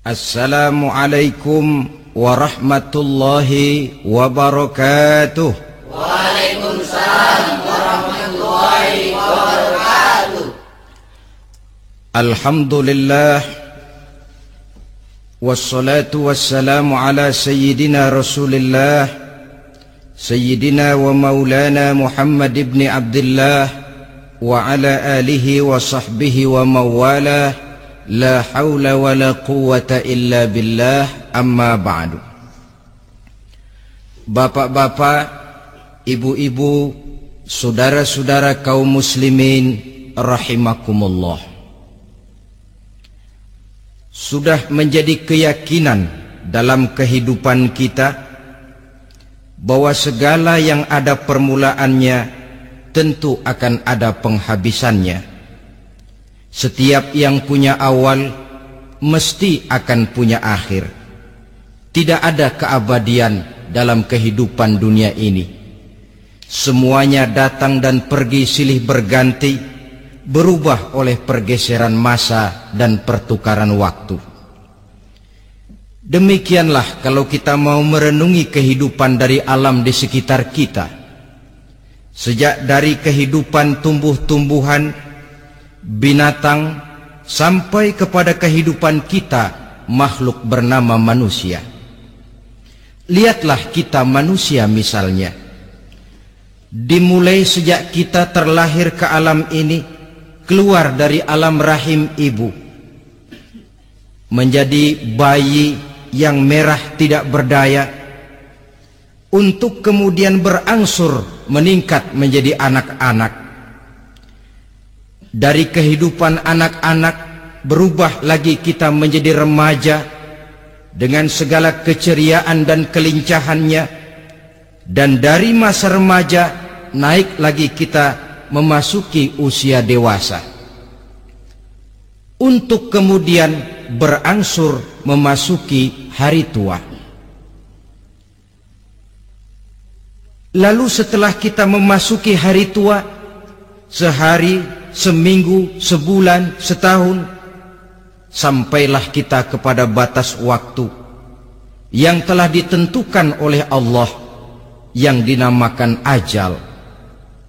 Assalamualaikum warahmatullahi wabarakatuh. Waalaikumsalam warahmatullahi wabarakatuh. Alhamdulillah wassalatu wassalamu ala sayyidina Rasulillah sayyidina wa maulana Muhammad ibn Abdullah wa ala alihi wa sahbihi wa mawalah. La haula wa la quwwata illa billah, amma ba'du. Bapak-bapak, ibu-ibu, saudara-saudara kaum muslimin rahimakumullah. Sudah menjadi keyakinan dalam kehidupan kita bahwa segala yang ada permulaannya tentu akan ada penghabisannya. Setiap yang punya awal mesti akan punya akhir. Tidak ada keabadian dalam kehidupan dunia ini. Semuanya datang dan pergi silih berganti, berubah oleh pergeseran masa dan pertukaran waktu. Demikianlah kalau kita mau merenungi kehidupan dari alam di sekitar kita. Sejak dari kehidupan tumbuh-tumbuhan, binatang, sampai kepada kehidupan kita, makhluk bernama manusia. Lihatlah kita manusia misalnya. Dimulai sejak kita terlahir ke alam ini, keluar dari alam rahim ibu, menjadi bayi yang merah tidak berdaya, untuk kemudian berangsur meningkat menjadi anak-anak. Dari kehidupan anak-anak berubah lagi kita menjadi remaja dengan segala keceriaan dan kelincahannya, dan dari masa remaja naik lagi kita memasuki usia dewasa, untuk kemudian berangsur memasuki hari tua. Lalu setelah kita memasuki hari tua, sehari, seminggu, sebulan, setahun, sampailah kita kepada batas waktu yang telah ditentukan oleh Allah, yang dinamakan ajal,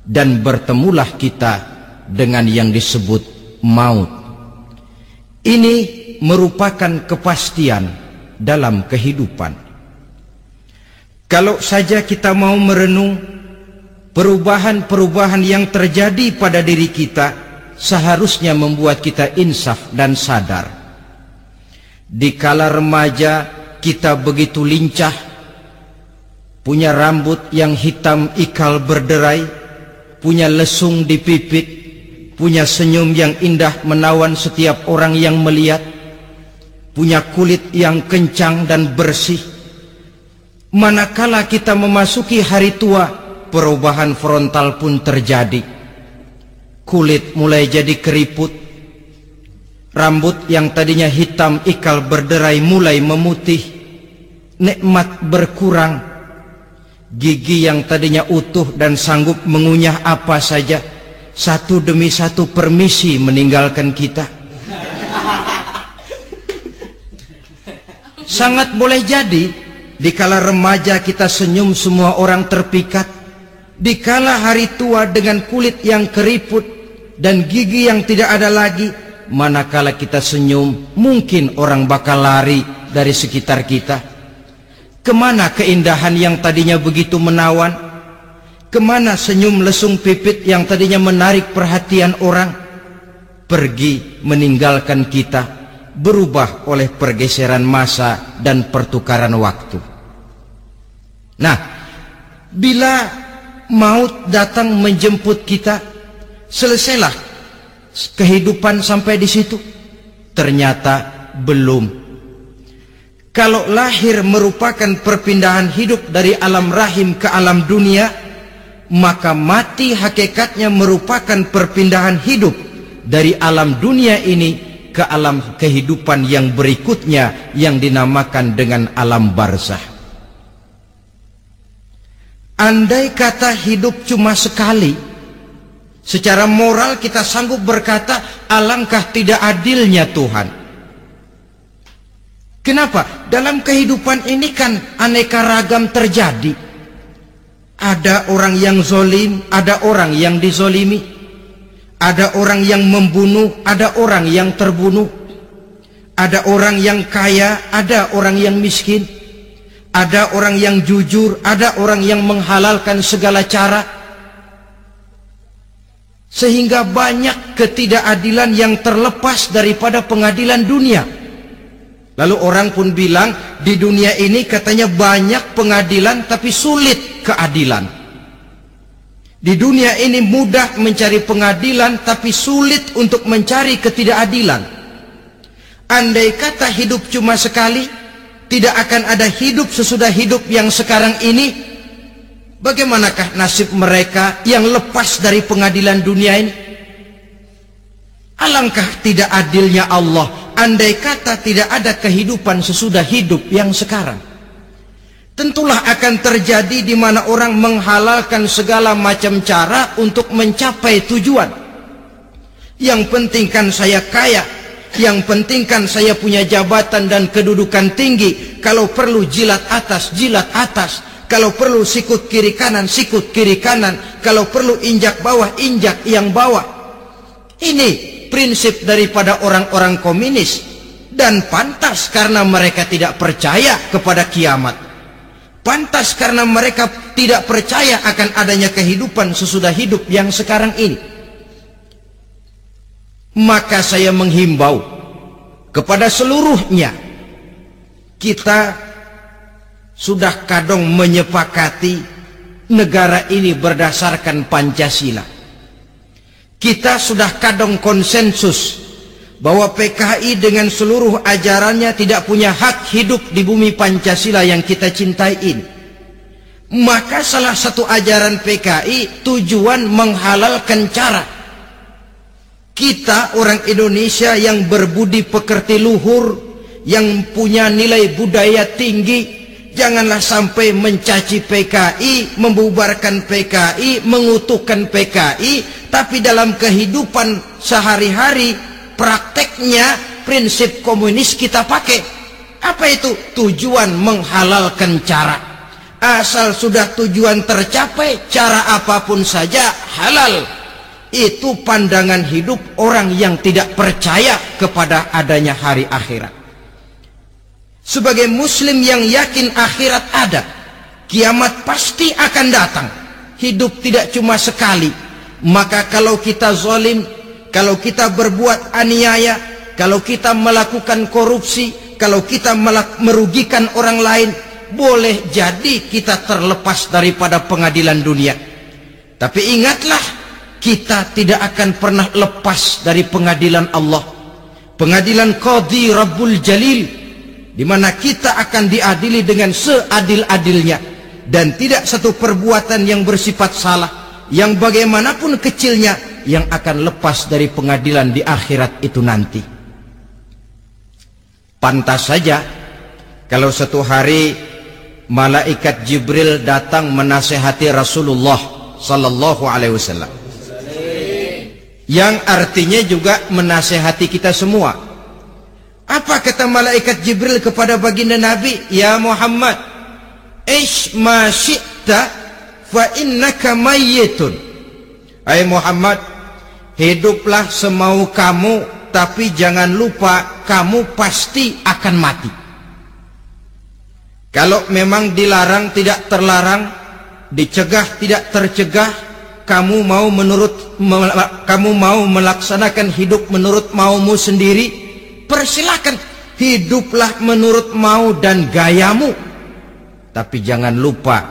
dan bertemulah kita dengan yang disebut maut. Ini merupakan kepastian dalam kehidupan. Kalau saja kita mau merenung perubahan-perubahan yang terjadi pada diri kita, seharusnya membuat kita insaf dan sadar. Di kala remaja kita begitu lincah, punya rambut yang hitam ikal berderai, punya lesung di pipit, punya senyum yang indah menawan setiap orang yang melihat, punya kulit yang kencang dan bersih. Manakala kita memasuki hari tua, perubahan frontal pun terjadi. Kulit mulai jadi keriput, rambut yang tadinya hitam ikal berderai mulai memutih, nikmat berkurang, gigi yang tadinya utuh dan sanggup mengunyah apa saja, satu demi satu permisi meninggalkan kita. Sangat boleh jadi dikala remaja kita senyum semua orang terpikat, dikala hari tua dengan kulit yang keriput dan gigi yang tidak ada lagi, manakala kita senyum mungkin orang bakal lari dari sekitar kita. Kemana keindahan yang tadinya begitu menawan? Kemana senyum lesung pipit yang tadinya menarik perhatian orang? Pergi meninggalkan kita, berubah oleh pergeseran masa dan pertukaran waktu. Nah, bila maut datang menjemput kita, selesailah kehidupan sampai di situ? Ternyata belum. Kalau lahir merupakan perpindahan hidup dari alam rahim ke alam dunia, maka mati hakikatnya merupakan perpindahan hidup dari alam dunia ini ke alam kehidupan yang berikutnya yang dinamakan dengan alam barzah. Andai kata hidup cuma sekali, secara moral kita sanggup berkata, alangkah tidak adilnya Tuhan. Kenapa? Dalam kehidupan ini kan aneka ragam terjadi. Ada orang yang zolim, ada orang yang dizolimi. Ada orang yang membunuh, ada orang yang terbunuh. Ada orang yang kaya, ada orang yang miskin. Ada orang yang jujur, ada orang yang menghalalkan segala cara. Sehingga banyak ketidakadilan yang terlepas daripada pengadilan dunia. Lalu orang pun bilang, di dunia ini katanya banyak pengadilan tapi sulit keadilan. Di dunia ini mudah mencari pengadilan tapi sulit untuk mencari ketidakadilan. Andai kata hidup cuma sekali, tidak akan ada hidup sesudah hidup yang sekarang ini. Bagaimanakah nasib mereka yang lepas dari pengadilan dunia ini? Alangkah tidak adilnya Allah, andai kata tidak ada kehidupan sesudah hidup yang sekarang. Tentulah akan terjadi di mana orang menghalalkan segala macam cara untuk mencapai tujuan. Yang penting kan saya kaya, yang penting kan saya punya jabatan dan kedudukan tinggi. Kalau perlu jilat atas, jilat atas. Kalau perlu sikut kiri kanan, sikut kiri kanan. Kalau perlu injak bawah, injak yang bawah. Ini prinsip daripada orang-orang komunis, dan pantas karena mereka tidak percaya kepada kiamat. Pantas karena mereka tidak percaya akan adanya kehidupan sesudah hidup yang sekarang ini. Maka saya menghimbau kepada seluruhnya, kita sudah kadung menyepakati negara ini berdasarkan Pancasila. Kita sudah kadung konsensus bahwa PKI dengan seluruh ajarannya tidak punya hak hidup di bumi Pancasila yang kita cintai ini. Maka salah satu ajaran PKI tujuan menghalalkan cara. Kita orang Indonesia yang berbudi pekerti luhur, yang punya nilai budaya tinggi, janganlah sampai mencaci PKI, membubarkan PKI, mengutuhkan PKI, tapi dalam kehidupan sehari-hari prakteknya prinsip komunis kita pakai. Apa itu? Tujuan menghalalkan cara. Asal sudah tujuan tercapai, cara apapun saja halal. Itu pandangan hidup orang yang tidak percaya kepada adanya hari akhirat. Sebagai muslim yang yakin akhirat ada, kiamat pasti akan datang. Hidup tidak cuma sekali. Maka kalau kita zalim, kalau kita berbuat aniaya, kalau kita melakukan korupsi, kalau kita merugikan orang lain, boleh jadi kita terlepas daripada pengadilan dunia. Tapi ingatlah, kita tidak akan pernah lepas dari pengadilan Allah, pengadilan Qadhi Rabbul Jalil, di mana kita akan diadili dengan seadil-adilnya, dan tidak satu perbuatan yang bersifat salah, yang bagaimanapun kecilnya, yang akan lepas dari pengadilan di akhirat itu nanti. Pantas saja kalau satu hari malaikat Jibril datang menasihati Rasulullah sallallahu alaihi wasallam, yang artinya juga menasihati kita semua. Apa kata malaikat Jibril kepada baginda Nabi? Ya Muhammad, ish ma syi'ta fa innaka mayyitun. Hai Muhammad, hiduplah semau kamu, tapi jangan lupa kamu pasti akan mati. Kalau memang dilarang tidak terlarang, dicegah tidak tercegah, kamu mau melaksanakan hidup menurut maumu sendiri, persilakan, hiduplah menurut mau dan gayamu. Tapi jangan lupa,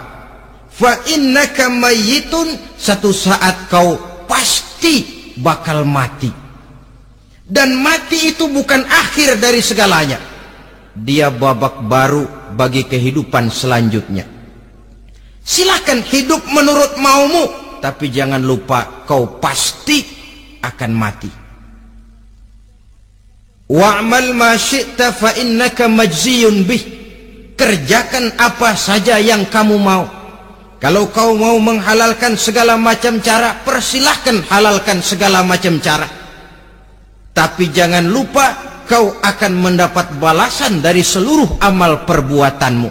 fa innaka mayyitun, satu saat kau pasti bakal mati. Dan mati itu bukan akhir dari segalanya, dia babak baru bagi kehidupan selanjutnya. Silahkan hidup menurut maumu, tapi jangan lupa kau pasti akan mati. Wa'mal ma syi'ta fa innaka majziyun bih. Kerjakan apa saja yang kamu mau. Kalau kau mau menghalalkan segala macam cara, persilahkan halalkan segala macam cara. Tapi jangan lupa kau akan mendapat balasan dari seluruh amal perbuatanmu.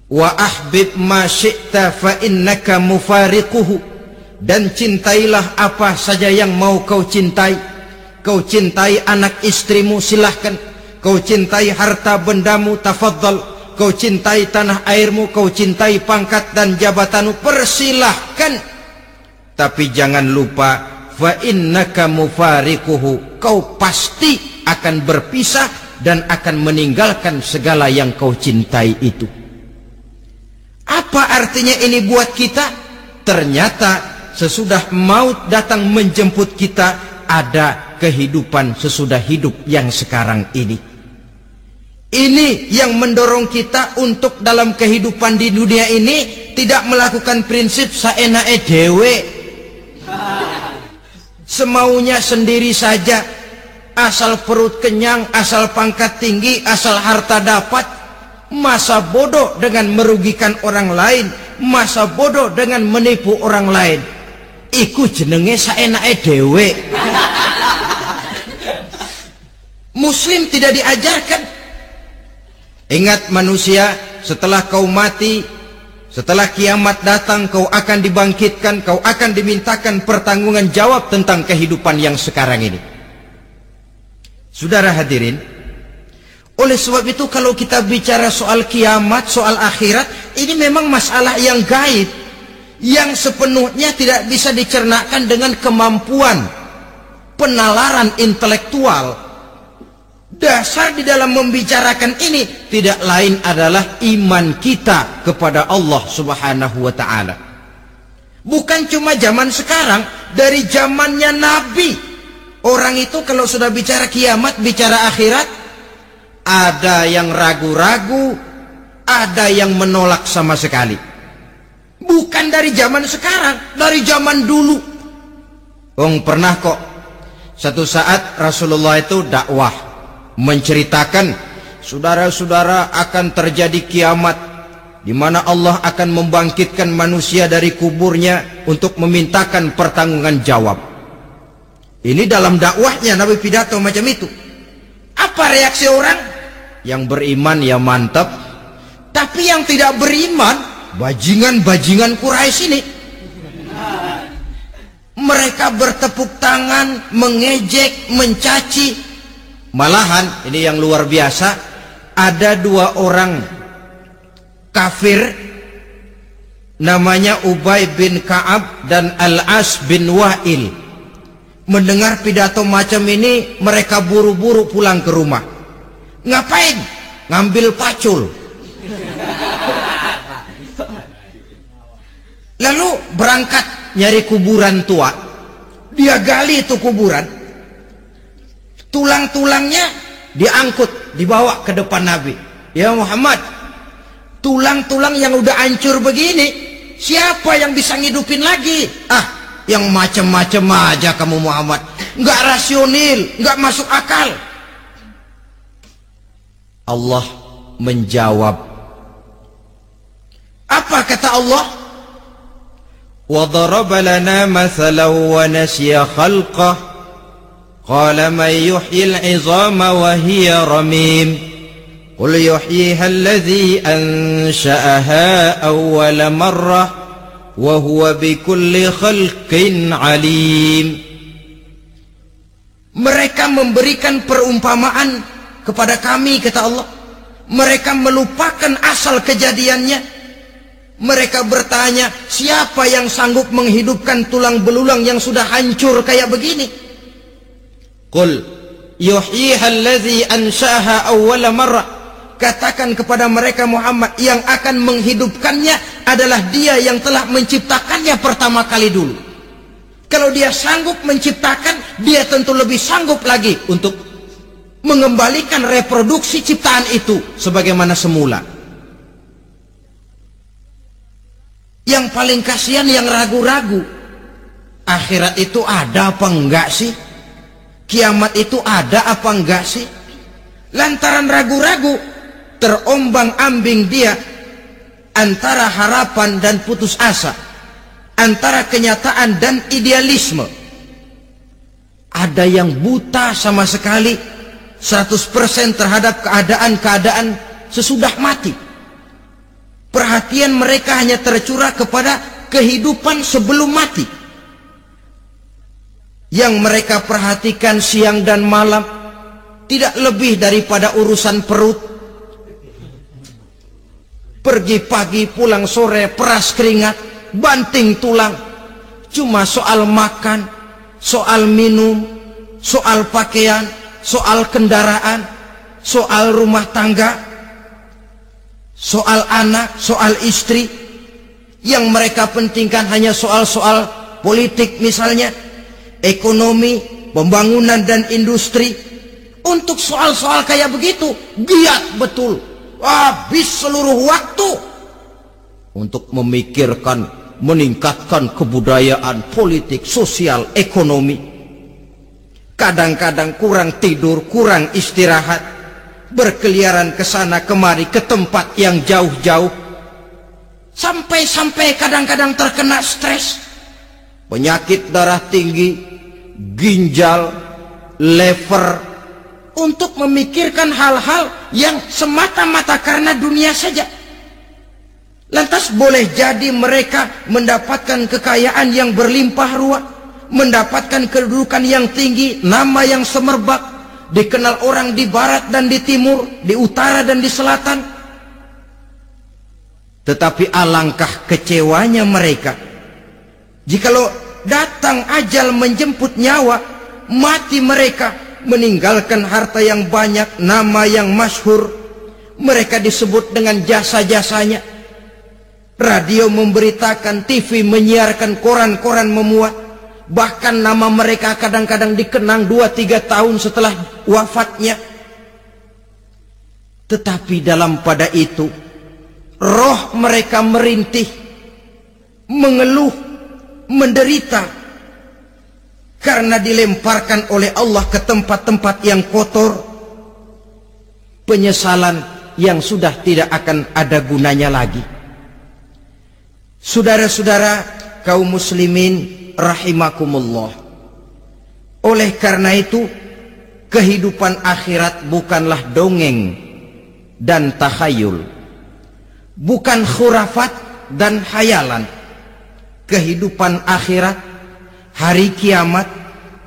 Wa ahbib ma syi'ta fa innaka mufariquhu. Dan cintailah apa saja yang mau kau cintai. Kau cintai anak istrimu, silahkan. Kau cintai harta bendamu, tafadhal. Kau cintai tanah airmu, kau cintai pangkat dan jabatanmu, persilahkan. Tapi jangan lupa, fa innaka mufariquhu. Kau pasti akan berpisah dan akan meninggalkan segala yang kau cintai itu. Apa artinya ini buat kita? Ternyata sesudah maut datang menjemput kita, ada kehidupan sesudah hidup yang sekarang ini. Ini yang mendorong kita untuk dalam kehidupan di dunia ini tidak melakukan prinsip saenake dhewe, semaunya sendiri saja, asal perut kenyang, asal pangkat tinggi, asal harta dapat. Masa bodoh dengan merugikan orang lain, masa bodoh dengan menipu orang lain. Iku jenenge saenake dhewe. Muslim tidak diajarkan. Ingat manusia, setelah kau mati, setelah kiamat datang, kau akan dibangkitkan, kau akan dimintakan pertanggungan jawab tentang kehidupan yang sekarang ini. Saudara hadirin, oleh sebab itu kalau kita bicara soal kiamat, soal akhirat, ini memang masalah yang gaib, yang sepenuhnya tidak bisa dicernakan dengan kemampuan penalaran intelektual. Dasar di dalam membicarakan ini tidak lain adalah iman kita kepada Allah Subhanahu wa ta'ala. Bukan cuma zaman sekarang, dari zamannya Nabi. Orang itu kalau sudah bicara kiamat, bicara akhirat, ada yang ragu-ragu, ada yang menolak sama sekali. Bukan dari zaman sekarang, dari zaman dulu. Pernah kok satu saat Rasulullah itu dakwah menceritakan, saudara-saudara, akan terjadi kiamat di mana Allah akan membangkitkan manusia dari kuburnya untuk memintakan pertanggungan jawab. Ini dalam dakwahnya Nabi pidato macam itu. Apa reaksi orang? Yang beriman ya mantap, tapi yang tidak beriman, bajingan-bajingan Quraisy ini, mereka bertepuk tangan, mengejek, mencaci. Malahan ini yang luar biasa, ada dua orang kafir namanya Ubay bin Ka'ab dan Al-As bin Wa'il. Mendengar pidato macam ini, mereka buru-buru pulang ke rumah. Ngapain? Ngambil pacul. Lalu berangkat nyari kuburan tua. Dia gali itu kuburan. Tulang-tulangnya diangkut, dibawa ke depan Nabi. Ya Muhammad, tulang-tulang yang udah hancur begini, siapa yang bisa ngidupin lagi? Yang macam-macam aja kamu Muhammad, nggak rasional, nggak masuk akal. Allah menjawab. Apa kata Allah? Wa daraba lana mathalan wa nasiya khalqah. Qala man yuhyil 'izama wa hiya ramim. Qul yuhyiha alladhi ansha'aha awwala marrah wa huwa bikulli khalqin 'alim. Mereka memberikan perumpamaan kepada kami, kata Allah. Mereka melupakan asal kejadiannya. Mereka bertanya, siapa yang sanggup menghidupkan tulang belulang yang sudah hancur kayak begini? Qul yuhyiha alladhi ansha'aha awwala marrah. Katakan kepada mereka Muhammad, yang akan menghidupkannya adalah Dia yang telah menciptakannya pertama kali dulu. Kalau Dia sanggup menciptakan, Dia tentu lebih sanggup lagi untuk mengembalikan reproduksi ciptaan itu sebagaimana semula. Yang paling kasihan yang ragu-ragu. Akhirat itu ada apa enggak sih? Kiamat itu ada apa enggak sih? Lantaran ragu-ragu, terombang-ambing dia antara harapan dan putus asa, antara kenyataan dan idealisme. Ada yang buta sama sekali 100% terhadap keadaan-keadaan sesudah mati. Perhatian mereka hanya tercurah kepada kehidupan sebelum mati. Yang mereka perhatikan siang dan malam tidak lebih daripada urusan perut. Pergi pagi, pulang sore, peras keringat, banting tulang. Cuma soal makan, soal minum, soal pakaian, soal kendaraan, soal rumah tangga, soal anak, soal istri. Yang mereka pentingkan hanya soal-soal politik misalnya, ekonomi, pembangunan dan industri. Untuk soal-soal kayak begitu giat betul, habis seluruh waktu untuk memikirkan, meningkatkan kebudayaan, politik, sosial, ekonomi. Kadang-kadang kurang tidur, kurang istirahat, berkeliaran ke sana kemari, ke tempat yang jauh-jauh, sampai-sampai kadang-kadang terkena stres, penyakit darah tinggi, ginjal, lever, untuk memikirkan hal-hal yang semata-mata karena dunia saja. Lantas boleh jadi mereka mendapatkan kekayaan yang berlimpah ruah, mendapatkan kedudukan yang tinggi, nama yang semerbak, dikenal orang di barat dan di timur, di utara dan di selatan. Tetapi alangkah kecewanya mereka jikalau datang ajal menjemput nyawa, mati mereka, meninggalkan harta yang banyak, nama yang masyhur. Mereka disebut dengan jasa-jasanya. Radio memberitakan, TV menyiarkan, koran-koran memuat. Bahkan nama mereka kadang-kadang dikenang 2-3 tahun setelah wafatnya. Tetapi dalam pada itu, roh mereka merintih, mengeluh, menderita, karena dilemparkan oleh Allah ke tempat-tempat yang kotor, penyesalan yang sudah tidak akan ada gunanya lagi. Saudara-saudara kaum muslimin rahimakumullah, oleh karena itu kehidupan akhirat bukanlah dongeng dan takhayul, bukan khurafat dan hayalan. Kehidupan akhirat, hari kiamat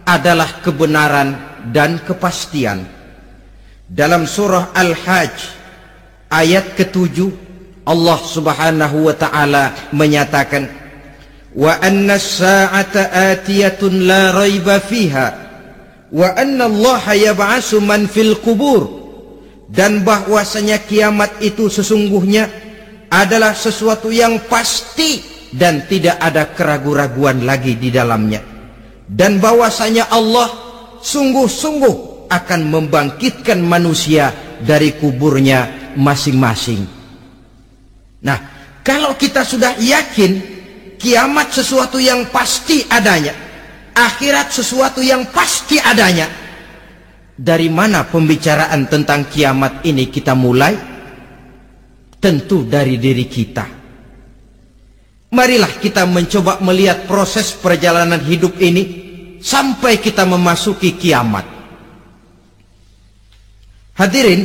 adalah kebenaran dan kepastian. Dalam surah Al-Hajj ayat ke-7, Allah Subhanahu wa taala menyatakan, wa anna as-sa'ata atiyatun la raiba fiha wa anna Allah yab'atsu man fil qubur, dan bahwasanya kiamat itu sesungguhnya adalah sesuatu yang pasti dan tidak ada keraguan-raguan lagi di dalamnya, dan bahwasanya Allah sungguh-sungguh akan membangkitkan manusia dari kuburnya masing-masing. Nah, kalau kita sudah yakin kiamat sesuatu yang pasti adanya, akhirat sesuatu yang pasti adanya, dari mana pembicaraan tentang kiamat ini kita mulai? Tentu dari diri kita. Marilah kita mencoba melihat proses perjalanan hidup ini sampai kita memasuki kiamat. Hadirin,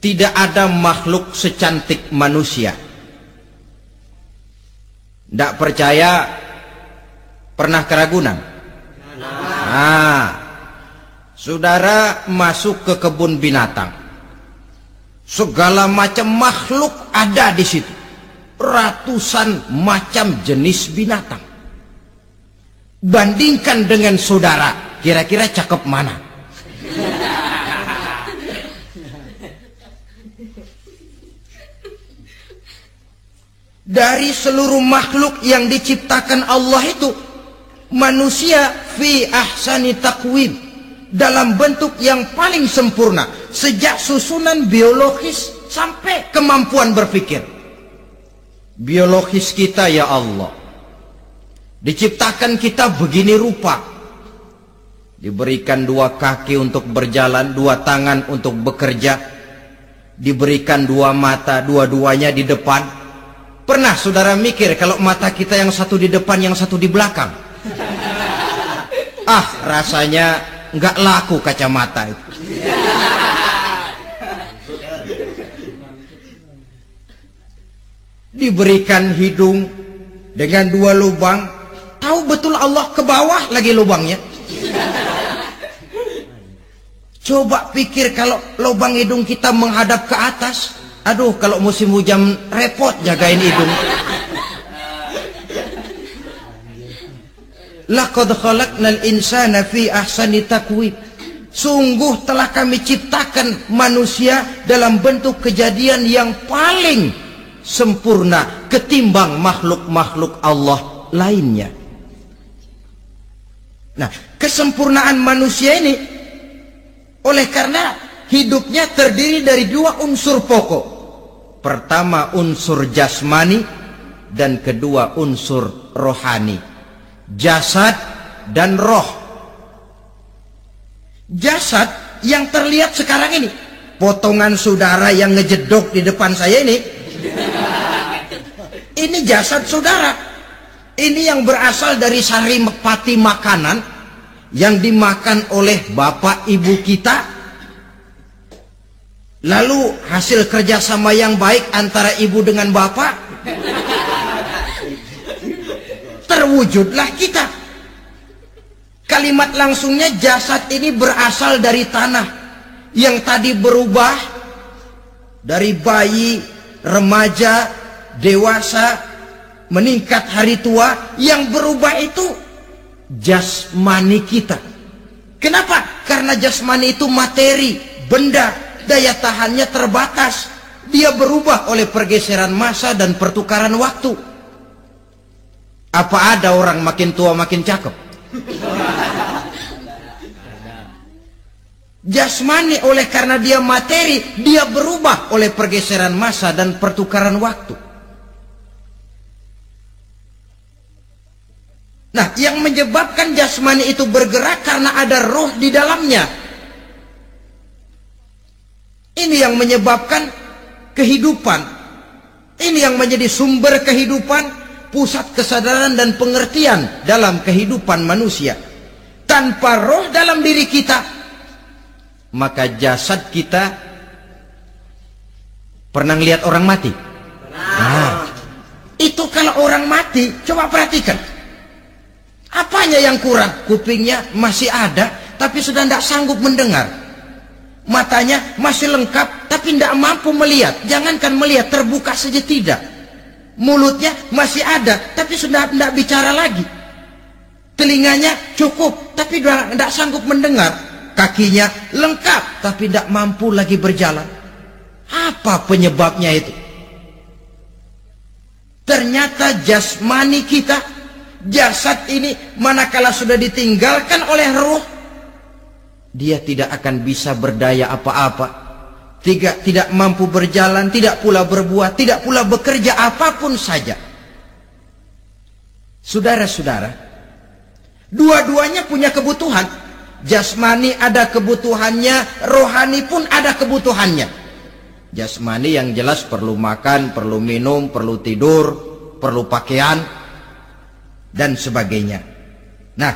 tidak ada makhluk secantik manusia. Tidak percaya, pernah ke Ragunan? Nah, saudara masuk ke kebun binatang, segala macam makhluk ada di situ. Ratusan macam jenis binatang. Bandingkan dengan saudara, kira-kira cakep mana? Dari seluruh makhluk yang diciptakan Allah itu, manusia fi ahsani taqwim, dalam bentuk yang paling sempurna, sejak susunan biologis sampai kemampuan berpikir. biologis kita ya Allah. Diciptakan kita begini rupa. Diberikan 2 kaki untuk berjalan, 2 tangan untuk bekerja. Diberikan 2 mata, dua-duanya di depan. Pernah saudara mikir kalau mata kita yang satu di depan, yang satu di belakang? Rasanya nggak laku kacamata itu. Diberikan hidung dengan 2 lubang. Tahu betul Allah ke bawah lagi lubangnya. Coba pikir kalau lubang hidung kita menghadap ke atas. Aduh, kalau musim hujan repot jagain hidung. Laqad khalaqnal insana fi ahsani taqwim. Sungguh telah kami ciptakan manusia dalam bentuk kejadian yang paling sempurna ketimbang makhluk-makhluk Allah lainnya. Nah, kesempurnaan manusia ini oleh karena hidupnya terdiri dari 2 unsur pokok. Pertama unsur jasmani dan kedua unsur rohani. Jasad dan roh. Jasad yang terlihat sekarang ini, potongan saudara yang ngejedok di depan saya ini jasad saudara. Ini yang berasal dari saripati makanan yang dimakan oleh bapak ibu kita. Lalu hasil kerjasama yang baik antara ibu dengan bapak, terwujudlah kita. Kalimat langsungnya jasad ini berasal dari tanah yang tadi berubah dari bayi, remaja, dewasa, meningkat hari tua. Yang berubah itu jasmani kita. Kenapa? Karena jasmani itu materi, benda, daya tahannya terbatas. Dia berubah oleh pergeseran massa dan pertukaran waktu. Apa ada orang makin tua makin cakep? Jasmani oleh karena dia materi, dia berubah oleh pergeseran massa dan pertukaran waktu. Nah, yang menyebabkan jasmani itu bergerak karena ada roh di dalamnya. Ini yang menyebabkan kehidupan. Ini yang menjadi sumber kehidupan, pusat kesadaran dan pengertian dalam kehidupan manusia. Tanpa roh dalam diri kita, maka jasad kita. Pernah lihat orang mati? Nah, itu kalau orang mati, coba perhatikan. Apanya yang kurang? Kupingnya masih ada, tapi sudah tidak sanggup mendengar. Matanya masih lengkap, tapi tidak mampu melihat. Jangankan melihat, terbuka saja tidak. Mulutnya masih ada, tapi sudah tidak bicara lagi. Telinganya cukup, tapi sudah tidak sanggup mendengar. Kakinya lengkap, tapi tidak mampu lagi berjalan. Apa penyebabnya itu? Ternyata jasmani kita, jasad ini, manakala sudah ditinggalkan oleh ruh, dia tidak akan bisa berdaya apa-apa. Tidak mampu berjalan, tidak pula berbuat, tidak pula bekerja apapun saja. Saudara-saudara, dua-duanya punya kebutuhan. Jasmani ada kebutuhannya, rohani pun ada kebutuhannya. Jasmani yang jelas perlu makan, perlu minum, perlu tidur, perlu pakaian, dan sebagainya. Nah,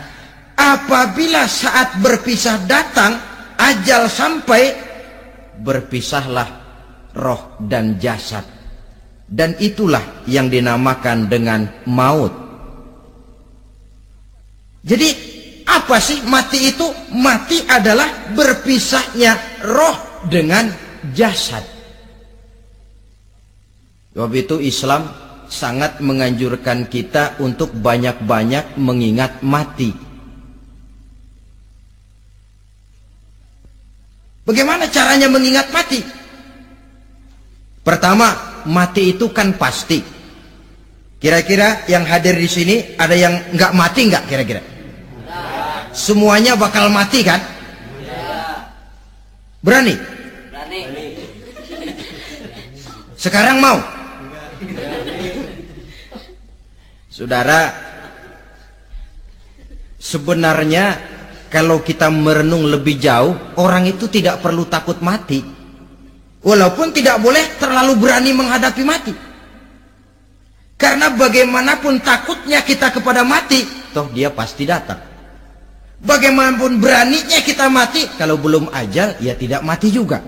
apabila saat berpisah datang, ajal sampai, berpisahlah roh dan jasad. Dan itulah yang dinamakan dengan maut. Jadi apa sih mati itu? Mati adalah berpisahnya roh dengan jasad. Sebab itu Islam sangat menganjurkan kita untuk banyak-banyak mengingat mati. Bagaimana caranya mengingat mati? Pertama, mati itu kan pasti. Kira-kira yang hadir di sini ada yang nggak mati nggak kira-kira? Semuanya bakal mati kan? Berani? Berani. Sekarang mau? Saudara, sebenarnya kalau kita merenung lebih jauh, orang itu tidak perlu takut mati. Walaupun tidak boleh terlalu berani menghadapi mati. Karena bagaimanapun takutnya kita kepada mati, toh dia pasti datang. Bagaimanapun beraninya kita mati, kalau belum ajal, ya tidak mati juga.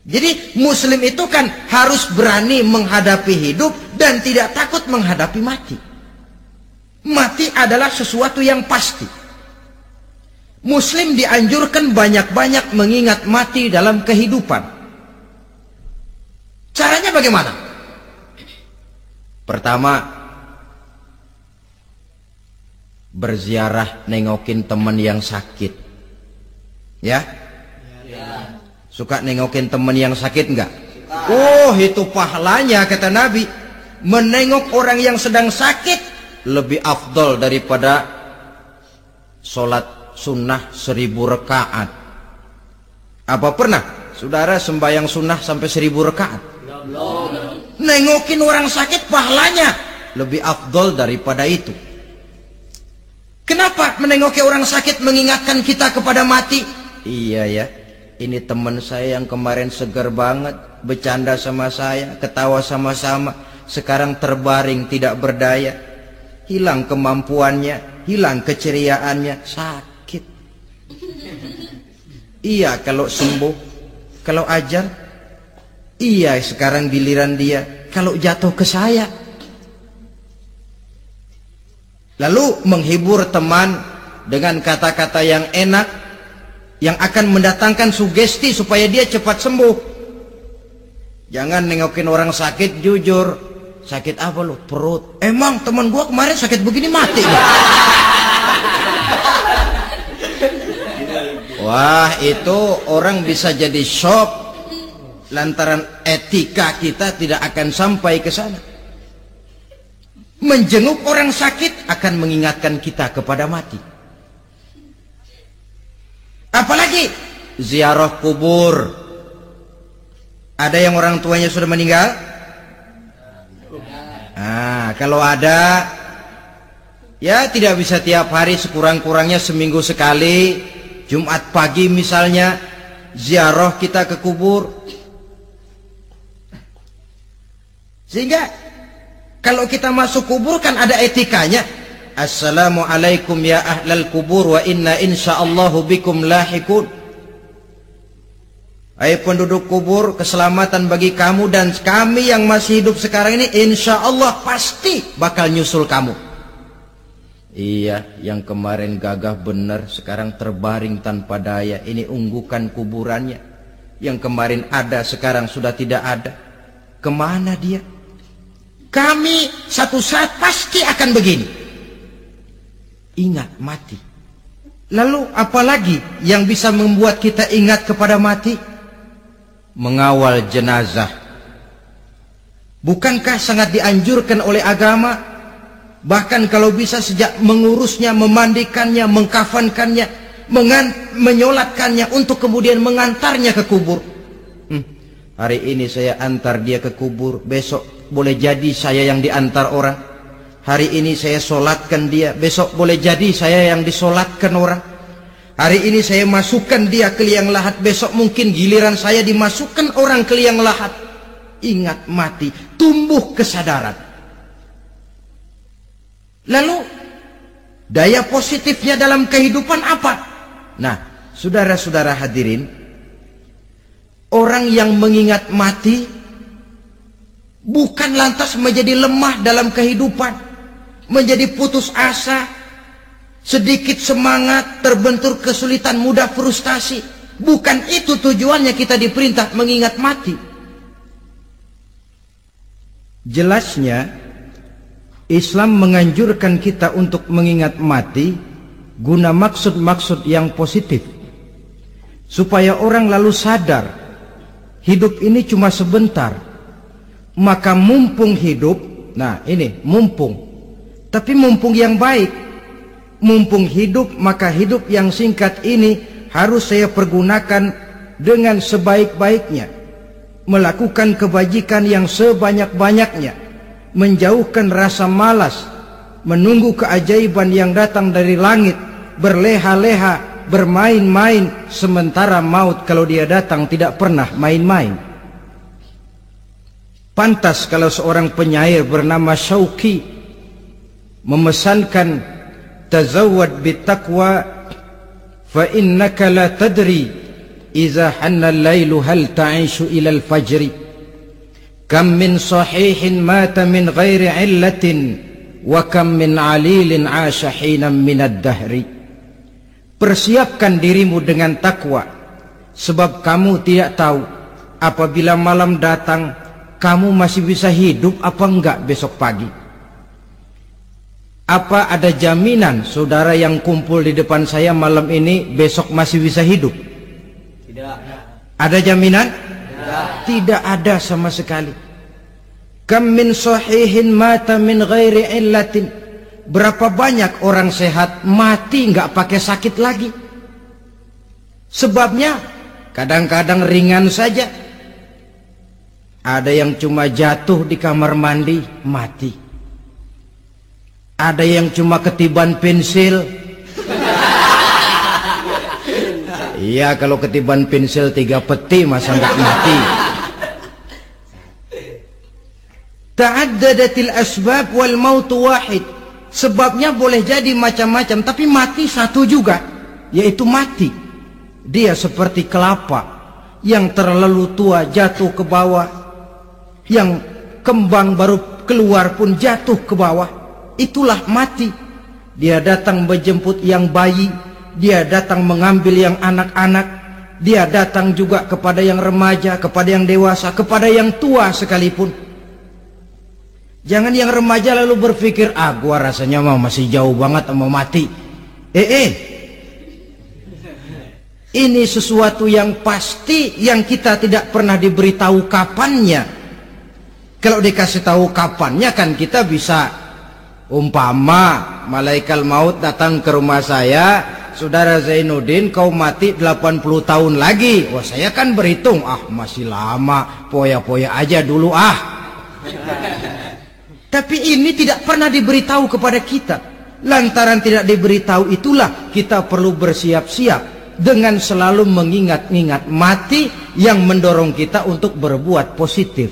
Jadi muslim itu kan harus berani menghadapi hidup dan tidak takut menghadapi mati. Mati adalah sesuatu yang pasti. Muslim dianjurkan banyak-banyak mengingat mati dalam kehidupan. Caranya bagaimana? Pertama, berziarah nengokin teman yang sakit. Ya? Suka nengokin teman yang sakit enggak? Oh, itu pahalanya kata Nabi. Menengok orang yang sedang sakit lebih afdol daripada sholat sunnah 1000 rakaat. Apa pernah saudara sembahyang sunnah sampai 1000 rakaat? Nengokin orang sakit pahalanya lebih afdol daripada itu. Kenapa menengoki orang sakit mengingatkan kita kepada mati? Iya ya, ini teman saya yang kemarin segar banget, bercanda sama saya, ketawa sama-sama, sekarang terbaring tidak berdaya, hilang kemampuannya, hilang keceriaannya, sakit. Iya kalau sembuh, kalau ajal, iya sekarang giliran dia, kalau jatuh ke saya. Lalu menghibur teman dengan kata-kata yang enak, yang akan mendatangkan sugesti supaya dia cepat sembuh. Jangan nengokin orang sakit, jujur. Sakit apa lu? Perut. Emang teman gua kemarin sakit begini mati. Wah, itu orang bisa jadi shock lantaran etika kita tidak akan sampai ke sana. Menjenguk orang sakit akan mengingatkan kita kepada mati. Apalagi ziarah kubur. Ada yang orang tuanya sudah meninggal? Kalau ada, ya tidak bisa tiap hari, sekurang-kurangnya seminggu sekali, Jumat pagi misalnya, ziarah kita ke kubur. Sehingga kalau kita masuk kubur kan ada etikanya. Assalamualaikum ya ahlal kubur wa inna insyaallahu bikum lahikun. Hai penduduk kubur, keselamatan bagi kamu dan kami yang masih hidup sekarang ini insyaallah pasti bakal nyusul kamu. Iya, yang kemarin gagah benar sekarang terbaring tanpa daya. Ini unggukan kuburannya. Yang kemarin ada sekarang sudah tidak ada. Kemana dia? Kami satu saat pasti akan begini. Ingat mati. Lalu apalagi yang bisa membuat kita ingat kepada mati? Mengawal jenazah. Bukankah sangat dianjurkan oleh agama? Bahkan kalau bisa sejak mengurusnya, memandikannya, mengkafankannya, menyolatkannya untuk kemudian mengantarnya ke kubur. Hari ini saya antar dia ke kubur, besok boleh jadi saya yang diantar orang. Hari ini saya solatkan dia, besok boleh jadi saya yang disolatkan orang. Hari ini saya masukkan dia ke liang lahat, besok mungkin giliran saya dimasukkan orang ke liang lahat. Ingat mati, tumbuh kesadaran. Lalu daya positifnya dalam kehidupan apa? Nah, saudara-saudara hadirin, orang yang mengingat mati bukan lantas menjadi lemah dalam kehidupan, menjadi putus asa, sedikit semangat, terbentur kesulitan, mudah frustasi. Bukan itu tujuannya kita diperintah mengingat mati. Jelasnya Islam menganjurkan kita untuk mengingat mati guna maksud-maksud yang positif, supaya orang lalu sadar hidup ini cuma sebentar. Maka mumpung hidup, nah ini mumpung, tapi mumpung yang baik. Mumpung hidup, maka hidup yang singkat ini harus saya pergunakan dengan sebaik-baiknya, melakukan kebajikan yang sebanyak-banyaknya, menjauhkan rasa malas, menunggu keajaiban yang datang dari langit, berleha-leha, bermain-main, sementara maut kalau dia datang tidak pernah main-main. Pantas kalau seorang penyair bernama Syauqi memesankan, tazawwad bittaqwa fa innaka la tadri idza hanna al-lailu hal ta'ishu ila al-fajri, kam min sahihin mata min ghairi illatin wa kam min alilin 'asha hinan min ad-dahri. Persiapkan dirimu dengan takwa, sebab kamu tidak tahu apabila malam datang kamu masih bisa hidup apa enggak besok pagi. Apa ada jaminan saudara yang kumpul di depan saya malam ini besok masih bisa hidup? Tidak. Ada jaminan? Tidak. Tidak ada sama sekali. Kam min sahihin mata min ghairi illatin. Berapa banyak orang sehat mati nggak pakai sakit lagi. Sebabnya kadang-kadang ringan saja. Ada yang cuma jatuh di kamar mandi mati. Ada yang cuma ketiban pensil. Iya, kalau ketiban pensil 3 peti masa nggak mati. Ta'addadatil asbab wal mautu wahid. Sebabnya boleh jadi macam-macam, tapi mati satu juga, yaitu mati. Dia seperti kelapa yang terlalu tua jatuh ke bawah, yang kembang baru keluar pun jatuh ke bawah. Itulah mati. Dia datang menjemput yang bayi, dia datang mengambil yang anak-anak, dia datang juga kepada yang remaja, kepada yang dewasa, kepada yang tua sekalipun. Jangan yang remaja lalu berpikir, gua rasanya masih jauh banget mau mati. Ini sesuatu yang pasti yang kita tidak pernah diberitahu kapannya. Kalau dikasih tahu kapannya kan kita bisa, umpama malaikat maut datang ke rumah saya, saudara Zainuddin kau mati 80 tahun lagi. Wah, saya kan berhitung, masih lama, poya-poya aja dulu Tapi ini tidak pernah diberitahu kepada kita. Lantaran tidak diberitahu itulah kita perlu bersiap-siap dengan selalu mengingat-ingat mati yang mendorong kita untuk berbuat positif.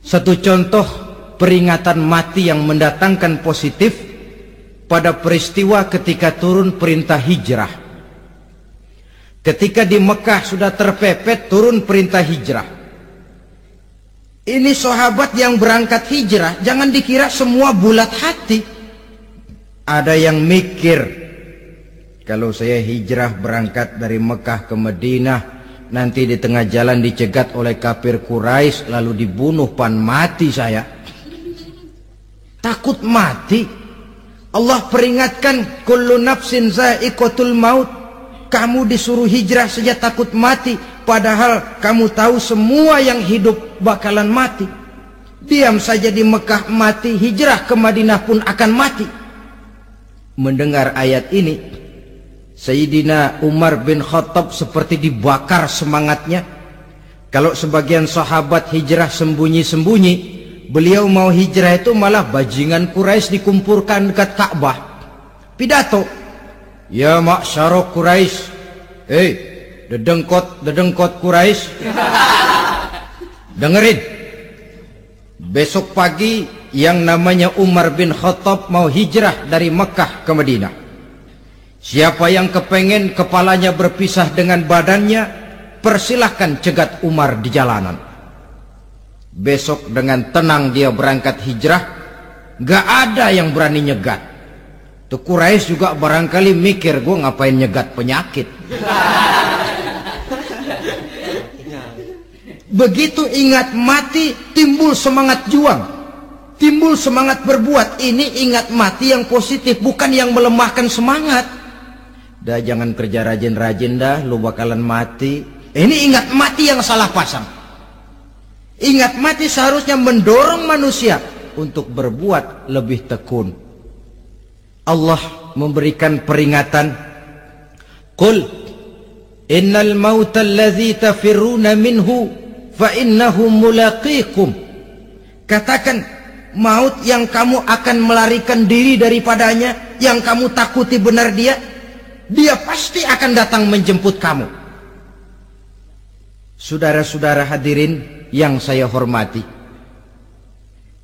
Satu contoh peringatan mati yang mendatangkan positif pada peristiwa ketika turun perintah hijrah. Ketika di Mekah sudah terpepet turun perintah hijrah. Ini sahabat yang berangkat hijrah, jangan dikira semua bulat hati. Ada yang mikir, kalau saya hijrah berangkat dari Mekah ke Madinah, nanti di tengah jalan dicegat oleh kafir Quraisy lalu dibunuh, mati saya. Takut mati. Allah peringatkan, kullu nafsin za'iqatul maut. Kamu disuruh hijrah saja takut mati, padahal kamu tahu semua yang hidup bakalan mati. Diam saja di Mekah mati, hijrah ke Madinah pun akan mati. Mendengar ayat ini, Sayyidina Umar bin Khattab seperti dibakar semangatnya. Kalau sebagian sahabat hijrah sembunyi-sembunyi, beliau mau hijrah itu malah bajingan Quraisy dikumpulkan dekat Ka'bah. Pidato, ya ma'syara Quraisy, dedengkot Quraisy, dengerin. Besok pagi yang namanya Umar bin Khattab mau hijrah dari Mekah ke Madinah. Siapa yang kepengen kepalanya berpisah dengan badannya, persilahkan cegat Umar di jalanan. Besok dengan tenang dia berangkat hijrah, gak ada yang berani nyegat. Tuh Quraisy juga barangkali mikir, gue ngapain nyegat penyakit. Begitu ingat mati, timbul semangat juang, timbul semangat berbuat. Ini ingat mati yang positif, bukan yang melemahkan semangat. Dah jangan kerja rajin-rajin dah, lu bakalan mati. Ini ingat mati yang salah pasang. Ingat mati seharusnya mendorong manusia untuk berbuat lebih tekun. Allah memberikan peringatan, qul innal mauta allazi tafirruna minhu fa innahu mulaqikum. Katakan, maut yang kamu akan melarikan diri daripadanya, yang kamu takuti benar dia pasti akan datang menjemput kamu. Saudara-saudara hadirin yang saya hormati,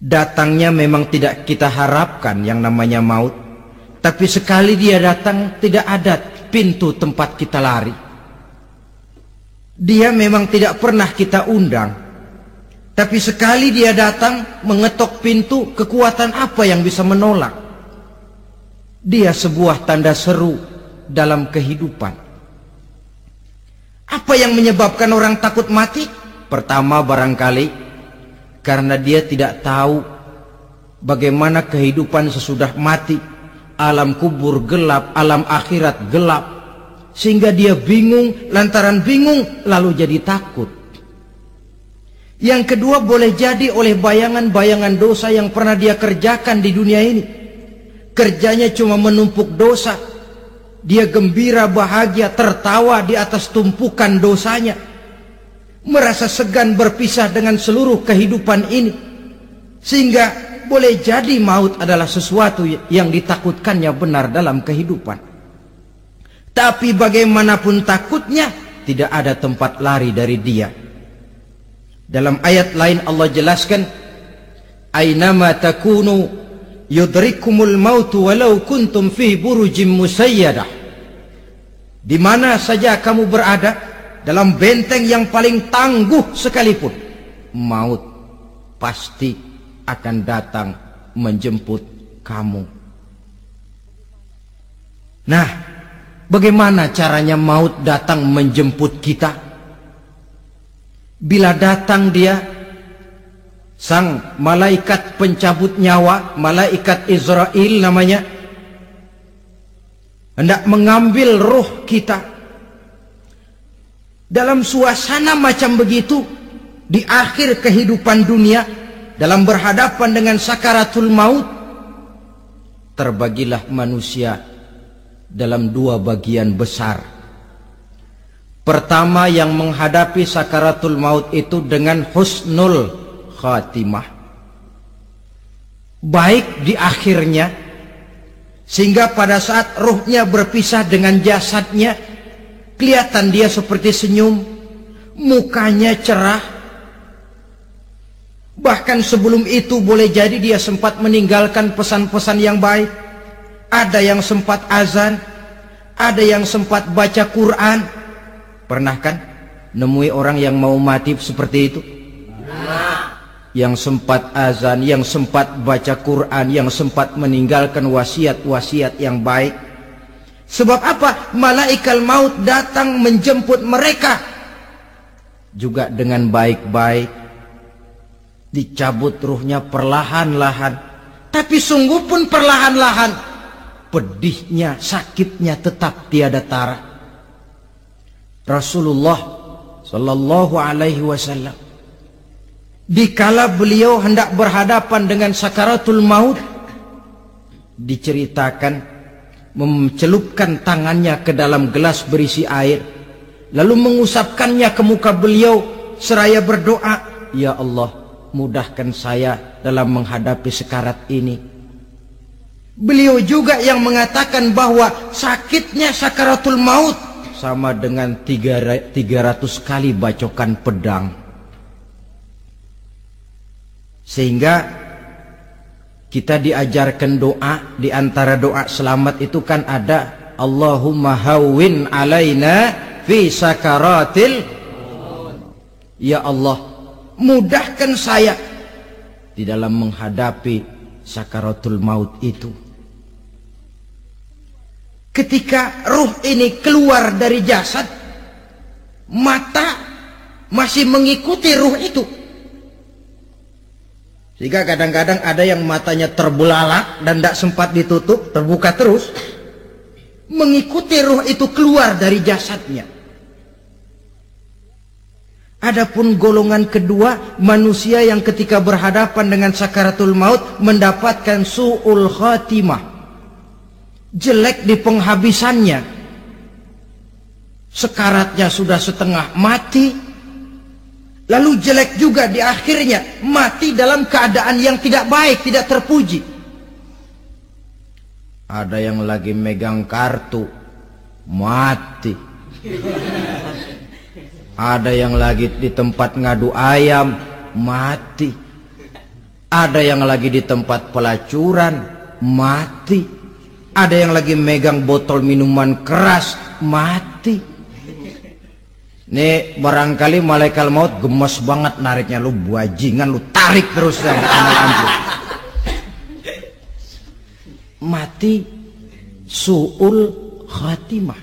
datangnya memang tidak kita harapkan yang namanya maut, tapi sekali dia datang tidak ada pintu tempat kita lari. Dia memang tidak pernah kita undang, tapi sekali dia datang mengetok pintu, kekuatan apa yang bisa menolak? Dia sebuah tanda seru dalam kehidupan. Apa yang menyebabkan orang takut mati? Pertama, barangkali karena dia tidak tahu bagaimana kehidupan sesudah mati. Alam kubur gelap, alam akhirat gelap, sehingga dia bingung. Lantaran bingung lalu jadi takut. Yang kedua, boleh jadi oleh bayangan-bayangan dosa yang pernah dia kerjakan di dunia ini. Kerjanya cuma menumpuk dosa. Dia gembira, bahagia, tertawa di atas tumpukan dosanya. Merasa segan berpisah dengan seluruh kehidupan ini. Sehingga boleh jadi maut adalah sesuatu yang ditakutkannya benar dalam kehidupan. Tapi bagaimanapun takutnya, tidak ada tempat lari dari dia. Dalam ayat lain Allah jelaskan, "Ainama takunu yudrikumul mautu walau kuntum fi burujim musayyadah." Di mana saja kamu berada, dalam benteng yang paling tangguh sekalipun, maut pasti akan datang menjemput kamu. Nah, bagaimana caranya maut datang menjemput kita? Bila datang dia, sang malaikat pencabut nyawa, malaikat Israel namanya, hendak mengambil roh kita. Dalam suasana macam begitu, di akhir kehidupan dunia, dalam berhadapan dengan sakaratul maut, terbagilah manusia dalam dua bagian besar. Pertama, yang menghadapi sakaratul maut itu dengan husnul khatimah, baik di akhirnya, sehingga pada saat ruhnya berpisah dengan jasadnya, kelihatan dia seperti senyum, mukanya cerah. Bahkan sebelum itu boleh jadi dia sempat meninggalkan pesan-pesan yang baik. Ada yang sempat azan, ada yang sempat baca Quran. Pernah kan nemui orang yang mau mati seperti itu? Yang sempat azan, yang sempat baca Quran, yang sempat meninggalkan wasiat-wasiat yang baik. Sebab apa? Malaikat maut datang menjemput mereka juga dengan baik-baik. Dicabut ruhnya perlahan-lahan, tapi sungguh pun perlahan-lahan. Pedihnya, sakitnya tetap tiada tara. Rasulullah Sallallahu Alaihi Wasallam, dikala beliau hendak berhadapan dengan sakaratul maut, diceritakan mencelupkan tangannya ke dalam gelas berisi air, lalu mengusapkannya ke muka beliau seraya berdoa, "Ya Allah, mudahkan saya dalam menghadapi sekarat ini." Beliau juga yang mengatakan bahwa sakitnya sakaratul maut sama dengan 300 kali bacokan pedang. Sehingga kita diajarkan doa. Di antara doa selamat itu kan ada, Allahumma hawwin alaina fi sakaratil. Ya Allah, mudahkan saya di dalam menghadapi sakaratul maut itu. Ketika ruh ini keluar dari jasad, mata masih mengikuti ruh itu. Sehingga kadang-kadang ada yang matanya terbelalak dan tidak sempat ditutup, terbuka terus, mengikuti ruh itu keluar dari jasadnya. Adapun golongan kedua, manusia yang ketika berhadapan dengan sakaratul maut mendapatkan su'ul khatimah, jelek di penghabisannya. Sekaratnya sudah setengah mati, Lalu jelek juga di akhirnya, mati dalam keadaan yang tidak baik, tidak terpuji. Ada yang lagi megang kartu, mati. Ada yang lagi di tempat ngadu ayam, mati. Ada yang lagi di tempat pelacuran, mati. Ada yang lagi megang botol minuman keras, mati. Nih barangkali malaikat maut gemes banget nariknya, lu bajingan, lu tarik terus dan mati su'ul khatimah.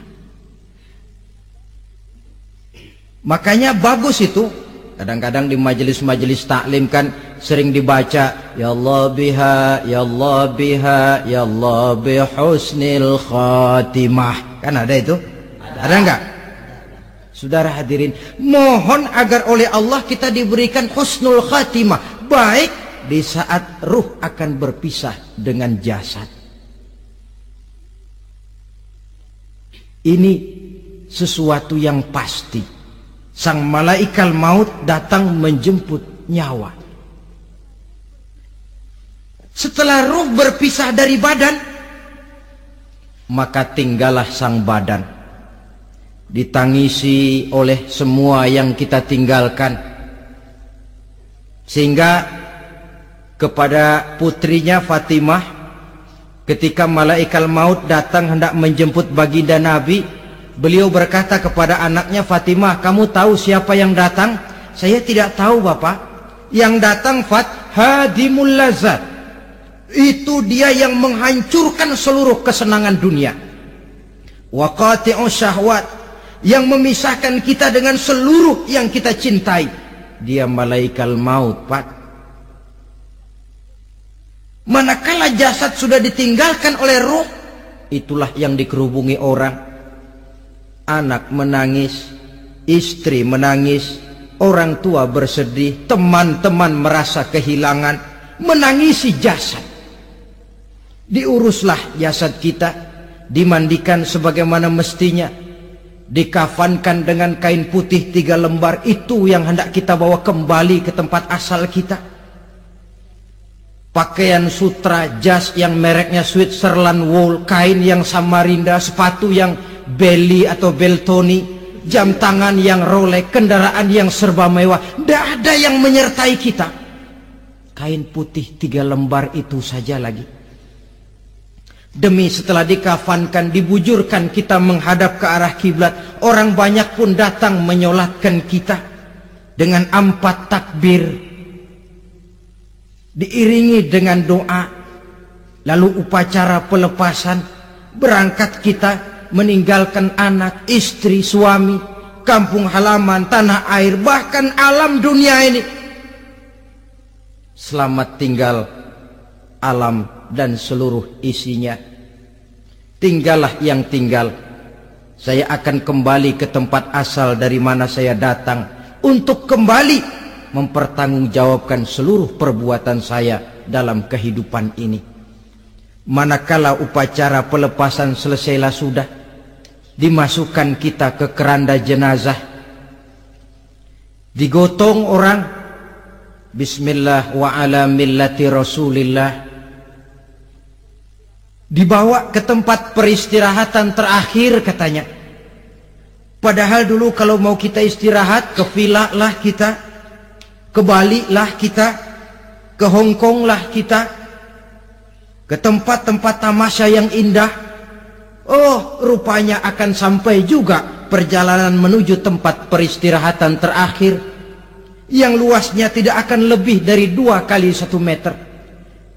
Makanya bagus itu. Kadang-kadang di majelis-majelis taklim kan sering dibaca, ya Allah biha, ya Allah biha, ya Allah bihusnil khatimah. Kan ada itu? Ada enggak? Saudara hadirin, mohon agar oleh Allah kita diberikan husnul khatimah, baik di saat ruh akan berpisah dengan jasad. Ini sesuatu yang pasti. Sang malaikat maut datang menjemput nyawa. Setelah ruh berpisah dari badan, maka tinggallah sang badan, ditangisi oleh semua yang kita tinggalkan. Sehingga kepada putrinya Fatimah, ketika malaikat maut datang hendak menjemput baginda Nabi, beliau berkata kepada anaknya, Fatimah, kamu tahu siapa yang datang? Saya tidak tahu, Bapak. Yang datang hadimul lazat. Itu dia yang menghancurkan seluruh kesenangan dunia. Wa qati'u syahwat, yang memisahkan kita dengan seluruh yang kita cintai. Dia malaikat maut, Pak. Manakala jasad sudah ditinggalkan oleh ruh, itulah yang dikerubungi orang. Anak menangis, istri menangis, orang tua bersedih, teman-teman merasa kehilangan, menangisi jasad. Diuruslah jasad kita, dimandikan sebagaimana mestinya, dikafankan dengan kain putih 3 lembar. Itu yang hendak kita bawa kembali ke tempat asal kita. Pakaian sutra, jas yang mereknya Switzerland wool, kain yang Samarinda, sepatu yang Belly atau Beltoni, jam tangan yang Rolex, kendaraan yang serba mewah. Tidak ada yang menyertai kita. Kain putih 3 lembar itu saja lagi. Demi setelah dikafankan, dibujurkan kita menghadap ke arah kiblat, orang banyak pun datang menyolatkan kita dengan 4 takbir, diiringi dengan doa. Lalu upacara pelepasan, berangkat kita meninggalkan anak, istri, suami, kampung halaman, tanah air, bahkan alam dunia ini. Selamat tinggal alam dan seluruh isinya. Tinggallah yang tinggal. Saya akan kembali ke tempat asal dari mana saya datang, untuk kembali mempertanggungjawabkan seluruh perbuatan saya dalam kehidupan ini. Manakala upacara pelepasan selesailah sudah, dimasukkan kita ke keranda jenazah, digotong orang, bismillah wa ala millati rasulillah, dibawa ke tempat peristirahatan terakhir katanya. Padahal dulu kalau mau kita istirahat, ke villa lah kita, ke Bali lah kita, ke Hong Kong lah kita, ke tempat-tempat tamasya yang indah. Oh, rupanya akan sampai juga perjalanan menuju tempat peristirahatan terakhir, yang luasnya tidak akan lebih dari 2 kali 1 meter.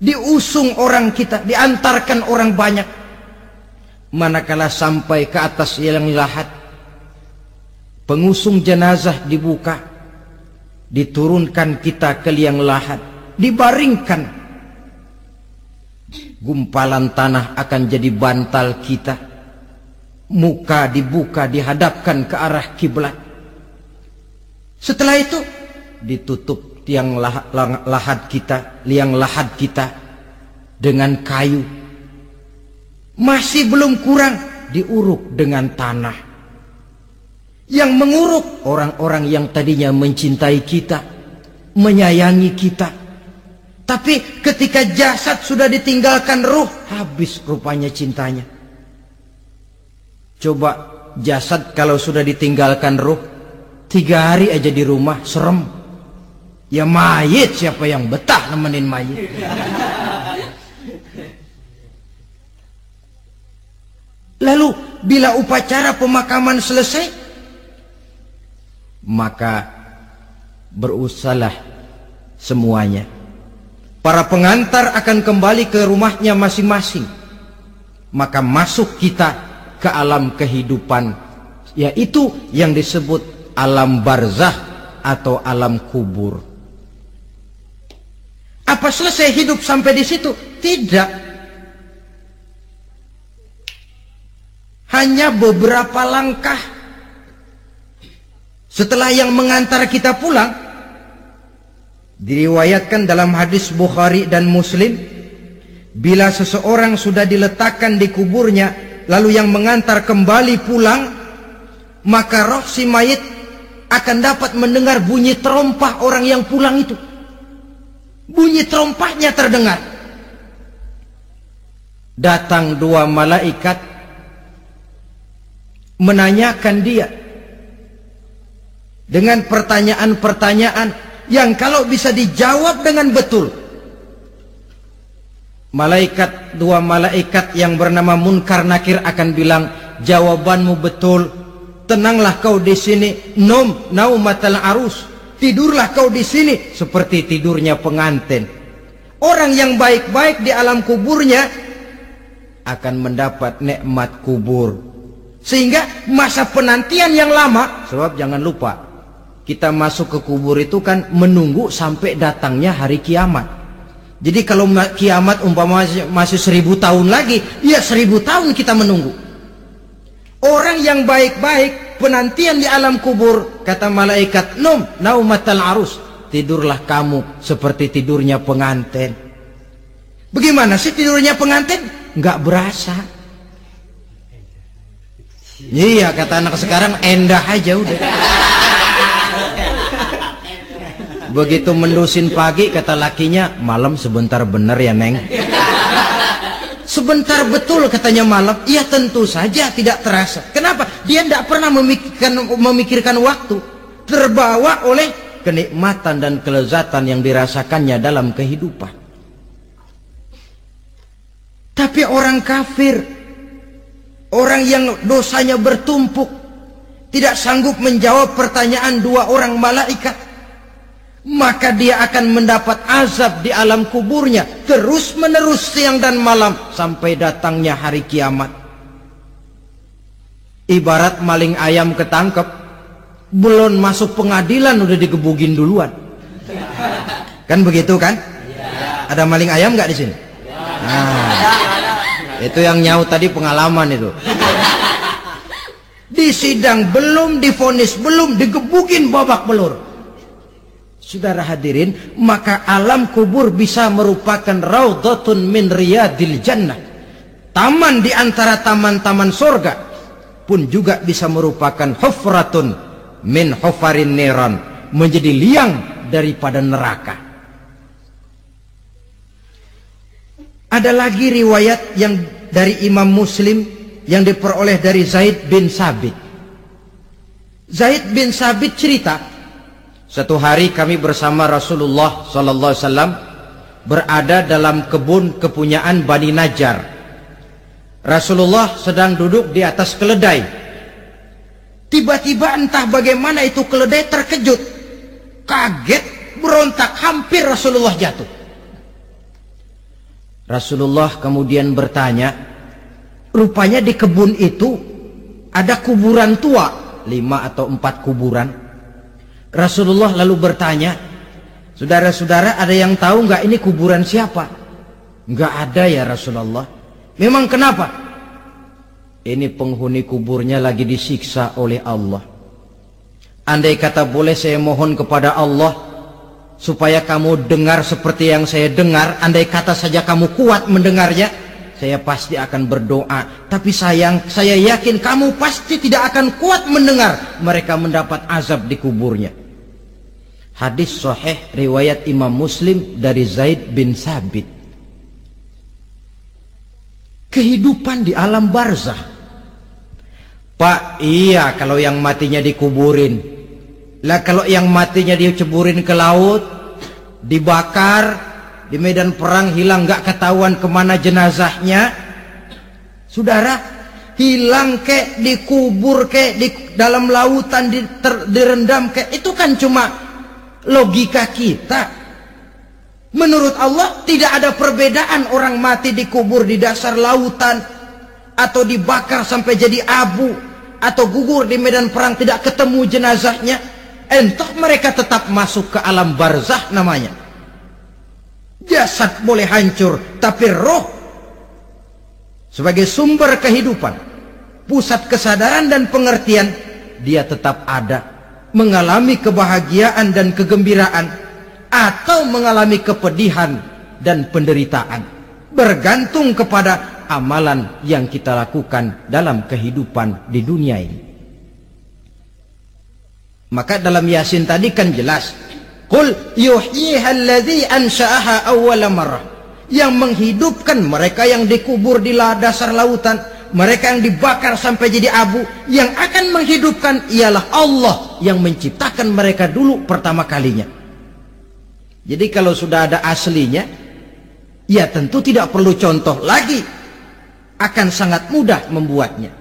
Diusung orang kita, diantarkan orang banyak. Manakala sampai ke atas liang lahat, pengusung jenazah dibuka, diturunkan kita ke liang lahat, dibaringkan. Gumpalan tanah akan jadi bantal kita. Muka dibuka, dihadapkan ke arah kiblat. Setelah itu ditutup tiang lahat kita, liang lahat kita dengan kayu. Masih belum kurang, diuruk dengan tanah. yang menguruk orang-orang yang tadinya mencintai kita, menyayangi kita. Tapi ketika jasad sudah ditinggalkan ruh, habis rupanya cintanya. Coba jasad kalau sudah ditinggalkan ruh, 3 hari aja di rumah serem. Ya mayit, siapa yang betah nemenin mayit? Lalu bila upacara pemakaman selesai, maka berusahalah semuanya. Para pengantar akan kembali ke rumahnya masing-masing. Maka masuk kita ke alam kehidupan, yaitu yang disebut alam barzah atau alam kubur. Apa selesai hidup sampai di situ? Tidak. Hanya beberapa langkah setelah yang mengantar kita pulang. Diriwayatkan dalam hadis Bukhari dan Muslim, bila seseorang sudah diletakkan di kuburnya, lalu yang mengantar kembali pulang, maka roh si mayit akan dapat mendengar bunyi terompah orang yang pulang itu. Bunyi terompahnya terdengar. Datang 2 malaikat menanyakan dia dengan pertanyaan-pertanyaan yang kalau bisa dijawab dengan betul. 2 malaikat yang bernama Munkar Nakir akan bilang, jawabanmu betul, tenanglah kau di sini, naumatal arus, tidurlah kau di sini seperti tidurnya pengantin. Orang yang baik-baik di alam kuburnya akan mendapat nikmat kubur, sehingga masa penantian yang lama. Sebab jangan lupa, kita masuk ke kubur itu kan menunggu sampai datangnya hari kiamat. Jadi kalau kiamat umpama masih 1000 tahun lagi, ya 1000 tahun kita menunggu. Orang yang baik-baik penantian di alam kubur, kata malaikat, naumatal arus, tidurlah kamu seperti tidurnya pengantin. Bagaimana sih tidurnya pengantin? Nggak berasa. Iya, kata anak sekarang, endah aja udah. Begitu mendusin pagi, kata lakinya, malam sebentar bener ya Neng. Sebentar betul katanya malam. Ya tentu saja tidak terasa. Kenapa? Dia tidak pernah memikirkan waktu. Terbawa oleh kenikmatan dan kelezatan yang dirasakannya dalam kehidupan. Tapi orang kafir, orang yang dosanya bertumpuk, tidak sanggup menjawab pertanyaan 2 orang malaikat, maka dia akan mendapat azab di alam kuburnya terus menerus siang dan malam sampai datangnya hari kiamat. Ibarat maling ayam ketangkep, belum masuk pengadilan udah digebugin duluan. Kan begitu kan? Ada maling ayam nggak di sini? Nah, itu yang nyaut tadi pengalaman itu. Di sidang belum divonis, belum digebugin babak belur. Saudara hadirin, maka alam kubur bisa merupakan raudhatun min riyadil jannah, taman di antara taman-taman surga, pun juga bisa merupakan hufratun min hufarin niran, menjadi liang daripada neraka. Ada lagi riwayat yang dari Imam Muslim yang diperoleh dari Zaid bin Sabit. Zaid bin Sabit cerita, satu hari kami bersama Rasulullah sallallahu alaihi wasallam berada dalam kebun kepunyaan Bani Najjar. Rasulullah sedang duduk di atas keledai. Tiba-tiba entah bagaimana itu keledai terkejut, kaget, berontak, hampir Rasulullah jatuh. Rasulullah kemudian bertanya, rupanya di kebun itu ada kuburan tua, 5 atau 4 kuburan. Rasulullah lalu bertanya, saudara-saudara ada yang tahu nggak ini kuburan siapa? Nggak ada ya Rasulullah. Memang kenapa? Ini penghuni kuburnya lagi disiksa oleh Allah. Andai kata boleh saya mohon kepada Allah supaya kamu dengar seperti yang saya dengar, andai kata saja kamu kuat mendengarnya, saya pasti akan berdoa. Tapi sayang, saya yakin kamu pasti tidak akan kuat mendengar mereka mendapat azab di kuburnya. Hadis sahih riwayat Imam Muslim dari Zaid bin Sabit. Kehidupan di alam barzah. Pak, iya kalau yang matinya dikuburin. Lah kalau yang matinya diceburin ke laut, dibakar, di medan perang hilang gak ketahuan kemana jenazahnya. Saudara, hilang kek, dikubur kek, di dalam lautan direndam kek, itu kan cuma logika kita. Menurut Allah tidak ada perbedaan orang mati dikubur di dasar lautan atau dibakar sampai jadi abu atau gugur di medan perang tidak ketemu jenazahnya. Entah mereka tetap masuk ke alam barzah namanya. Jasad boleh hancur, tapi roh sebagai sumber kehidupan, pusat kesadaran dan pengertian, dia tetap ada, mengalami kebahagiaan dan kegembiraan atau mengalami kepedihan dan penderitaan, bergantung kepada amalan yang kita lakukan dalam kehidupan di dunia ini. Maka dalam Yasin tadi kan jelas, qul yuhyiha alladzi ansha'aha awwala marrah, yang menghidupkan mereka yang dikubur di dasar lautan, mereka yang dibakar sampai jadi abu, yang akan menghidupkan ialah Allah yang menciptakan mereka dulu pertama kalinya. Jadi kalau sudah ada aslinya, ya tentu tidak perlu contoh lagi, akan sangat mudah membuatnya.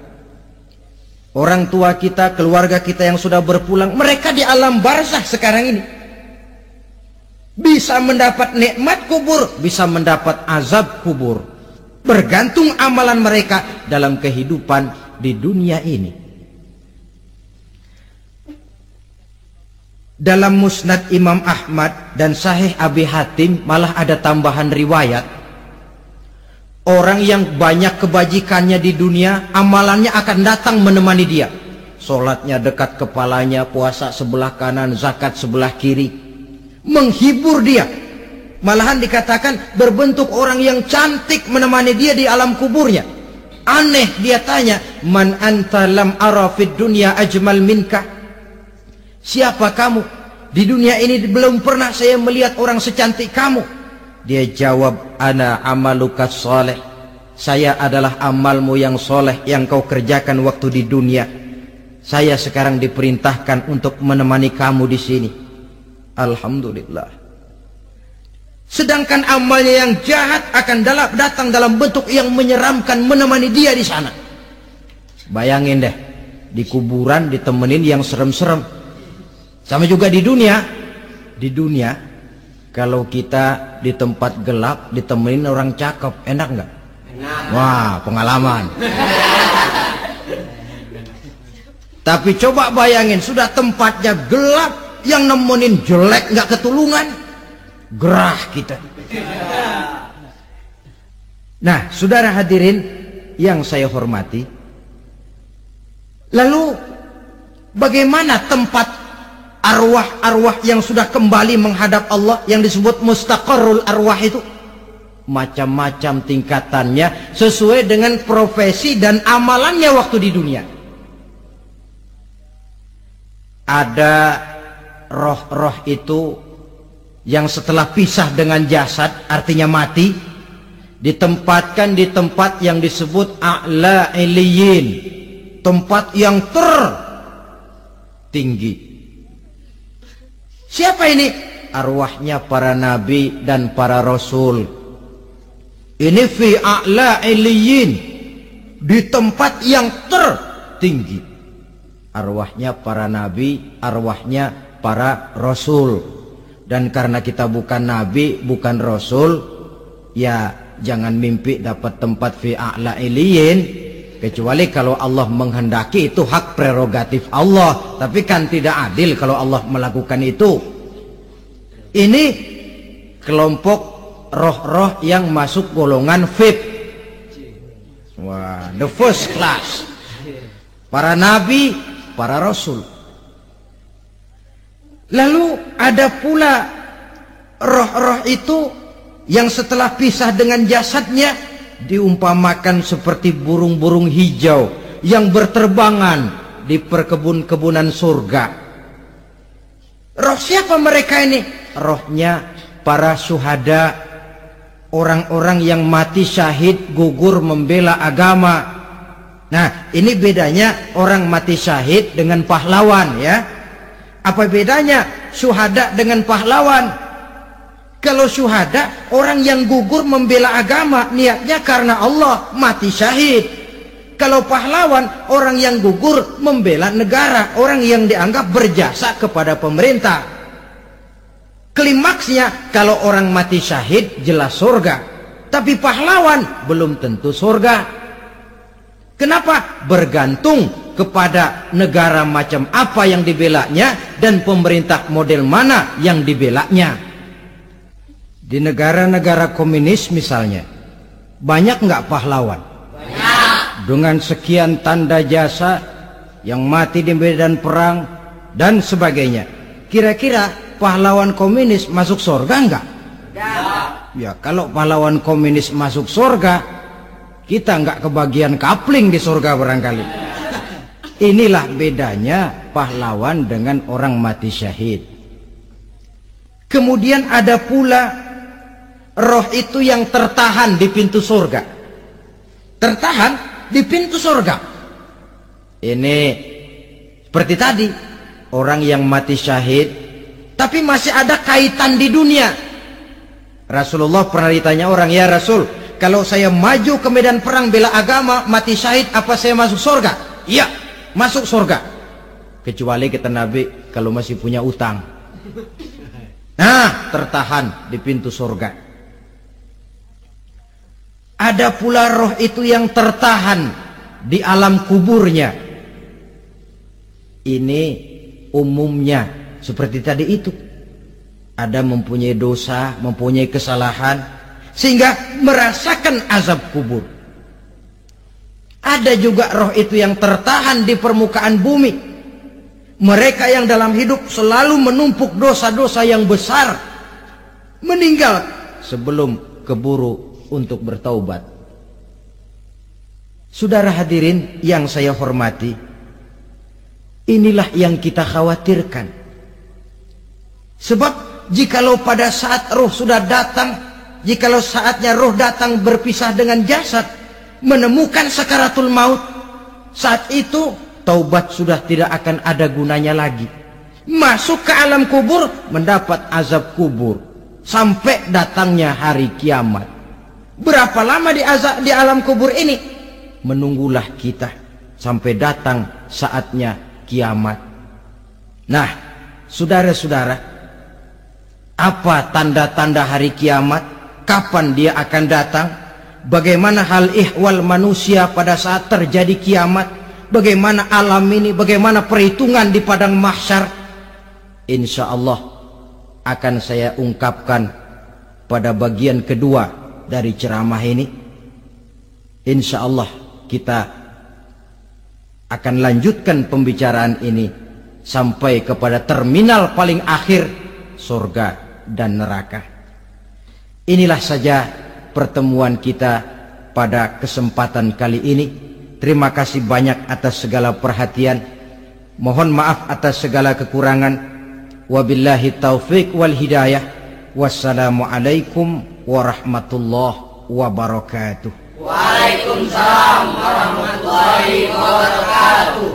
Orang tua kita, keluarga kita yang sudah berpulang, mereka di alam barzah sekarang ini bisa mendapat nikmat kubur, bisa mendapat azab kubur, bergantung amalan mereka dalam kehidupan di dunia ini. Dalam Musnad Imam Ahmad dan Sahih Abi Hatim malah ada tambahan riwayat. Orang yang banyak kebajikannya di dunia, amalannya akan datang menemani dia. Sholatnya dekat kepalanya, puasa sebelah kanan, zakat sebelah kiri, menghibur dia. Malahan dikatakan berbentuk orang yang cantik menemani dia di alam kuburnya. Aneh, dia tanya, man anta lam ara fid dunya ajmal minka. Siapa kamu? Di dunia ini belum pernah saya melihat orang secantik kamu. Dia jawab, ana amaluka soleh. Saya adalah amalmu yang soleh yang kau kerjakan waktu di dunia. Saya sekarang diperintahkan untuk menemani kamu di sini. Alhamdulillah. Sedangkan amalnya yang jahat akan datang dalam bentuk yang menyeramkan menemani dia di sana. Bayangin deh, di kuburan ditemenin yang serem-serem. Sama juga di dunia. Di dunia, kalau kita di tempat gelap ditemenin orang cakep, enak nggak? Enak. Wah, pengalaman. Tapi coba bayangin, sudah tempatnya gelap, yang nemenin jelek nggak ketulungan, gerah kita. Nah, saudara hadirin yang saya hormati, lalu bagaimana tempat arwah-arwah yang sudah kembali menghadap Allah yang disebut mustaqarrul arwah itu? Macam-macam tingkatannya sesuai dengan profesi dan amalannya waktu di dunia. Ada roh-roh itu yang setelah pisah dengan jasad, artinya mati, ditempatkan di tempat yang disebut a'la iliyin, tempat yang tertinggi. Siapa ini? Arwahnya para nabi dan para rasul. Ini fi a'la iliyin, di tempat yang tertinggi. Arwahnya para nabi, arwahnya para rasul. Dan karena kita bukan nabi, bukan rasul, ya jangan mimpi dapat tempat fi a'la iliyin, kecuali kalau Allah menghendaki. Itu hak prerogatif Allah, tapi kan tidak adil kalau Allah melakukan itu. Ini kelompok roh-roh yang masuk golongan VIP. Wah, the first class. Para nabi, para rasul. Lalu ada pula roh-roh itu yang setelah pisah dengan jasadnya diumpamakan seperti burung-burung hijau yang berterbangan di perkebun-kebunan surga. Roh siapa mereka ini? Rohnya para syuhada, orang-orang yang mati syahid gugur membela agama. Nah, ini bedanya orang mati syahid dengan pahlawan ya. Apa bedanya syuhada dengan pahlawan? Kalau syuhada, orang yang gugur membela agama, niatnya karena Allah, mati syahid. Kalau pahlawan, orang yang gugur membela negara, orang yang dianggap berjasa kepada pemerintah. Klimaksnya, kalau orang mati syahid, jelas surga. Tapi pahlawan, belum tentu surga. Kenapa? Bergantung kepada negara macam apa yang dibelanya, dan pemerintah model mana yang dibelanya. Di negara-negara komunis misalnya, banyak nggak pahlawan? Dengan sekian tanda jasa yang mati di medan perang dan sebagainya. Kira-kira pahlawan komunis masuk surga enggak? Ya, kalau pahlawan komunis masuk surga, kita enggak kebagian kapling di surga barangkali. Inilah bedanya pahlawan dengan orang mati syahid. Kemudian ada pula roh itu yang tertahan di pintu surga. Tertahan di pintu surga. Ini seperti tadi, orang yang mati syahid tapi masih ada kaitan di dunia. Rasulullah pernah ditanya orang, ya Rasul, kalau saya maju ke medan perang bela agama, mati syahid, apa saya masuk surga? Iya, masuk surga. Kecuali kata Nabi, kalau masih punya utang. Nah, tertahan di pintu surga. Ada pula roh itu yang tertahan di alam kuburnya. Ini umumnya seperti tadi itu. Ada mempunyai dosa, mempunyai kesalahan, sehingga merasakan azab kubur. Ada juga roh itu yang tertahan di permukaan bumi. Mereka yang dalam hidup selalu menumpuk dosa-dosa yang besar, meninggal sebelum keburu untuk bertaubat. Saudara hadirin yang saya hormati, inilah yang kita khawatirkan. Sebab jikalau pada saat roh sudah datang, jikalau saatnya roh datang berpisah dengan jasad, menemukan sakaratul maut, saat itu taubat sudah tidak akan ada gunanya lagi. Masuk ke alam kubur, mendapat azab kubur sampai datangnya hari kiamat. Berapa lama di alam kubur ini? Menunggulah kita sampai datang saatnya kiamat. Nah, saudara-saudara, apa tanda-tanda hari kiamat? Kapan dia akan datang? Bagaimana hal ihwal manusia pada saat terjadi kiamat? Bagaimana alam ini? Bagaimana perhitungan di padang mahsyar? Insya Allah akan saya ungkapkan pada bagian kedua dari ceramah ini. Insya Allah kita akan lanjutkan pembicaraan ini sampai kepada terminal paling akhir, surga dan neraka. Inilah saja pertemuan kita pada kesempatan kali ini. Terima kasih banyak atas segala perhatian. Mohon maaf atas segala kekurangan. Wabillahi taufiq wal hidayah. Wassalamualaikum warahmatullahi wabarakatuh. Waalaikumsalam warahmatullahi wabarakatuh.